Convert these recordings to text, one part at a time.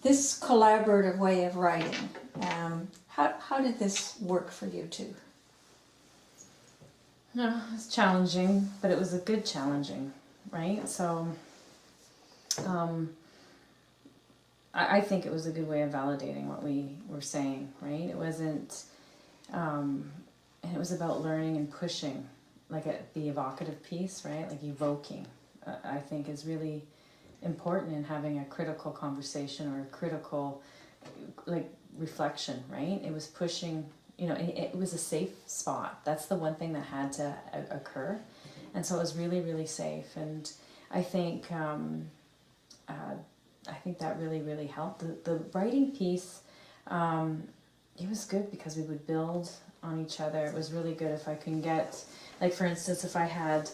this collaborative way of writing, how did this work for you two? No, it was challenging, but it was a good challenging, right? So, I think it was a good way of validating what we were saying, right? It wasn't, and it was about learning and pushing, like the evocative piece, right? Like evoking, I think is really important in having a critical conversation or a critical, like, reflection, right? It was pushing, it was a safe spot. That's the one thing that had to occur. And so it was really, really safe. And I think, that really, really helped. The writing piece, it was good because we would build on each other. It was really good if I can get, like, for instance, if I had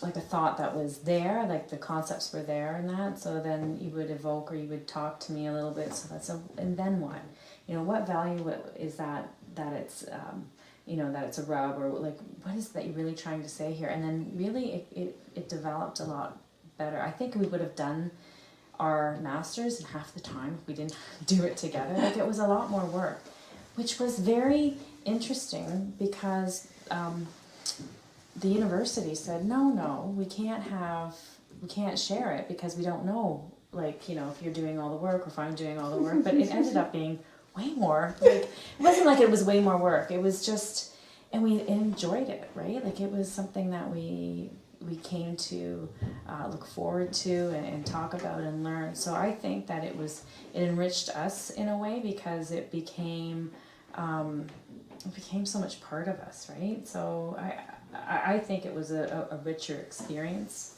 like a thought that was there, like the concepts were there and that, so then you would evoke or you would talk to me a little bit. So and then what? What value is that it's, that it's a rub, or like, what is that you're really trying to say here? And then really it developed a lot better. I think we would have done our masters in half the time if we didn't do it together. Like, it was a lot more work, which was very interesting because the university said, no, we can't share it because we don't know, like, if you're doing all the work or if I'm doing all the work. But it ended up being way more, like, it wasn't like it was way more work. It was just, and we enjoyed it, right? Like, it was something that we came to look forward to and talk about and learn. So I think that it enriched us in a way because it became so much part of us, right? So I think it was a richer experience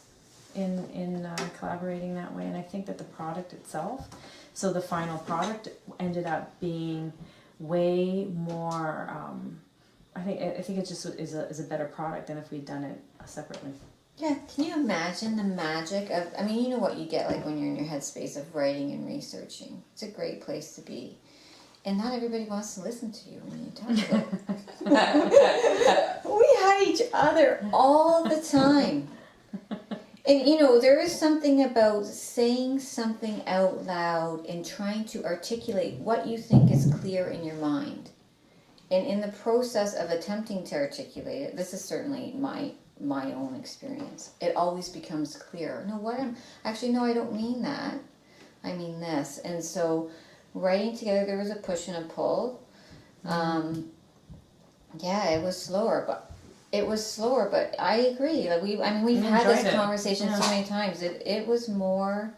in collaborating that way. And I think that the product itself, so the final product ended up being way more, I think it just is a better product than if we'd done it separately. Yeah, can you imagine the magic of, you know what you get like when you're in your headspace of writing and researching. It's a great place to be. And not everybody wants to listen to you when you talk about it. We had each other all the time. And there is something about saying something out loud and trying to articulate what you think is clear in your mind. And in the process of attempting to articulate it, this is certainly my own experience. It always becomes clear. No, I don't mean that. I mean this. And so writing together, there was a push and a pull. It was slower, but I agree. Like we've had this conversation so many times. It was more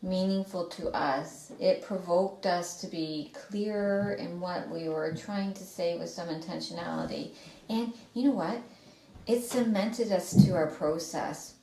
meaningful to us. It provoked us to be clearer in what we were trying to say with some intentionality. And you know what? It cemented us to our process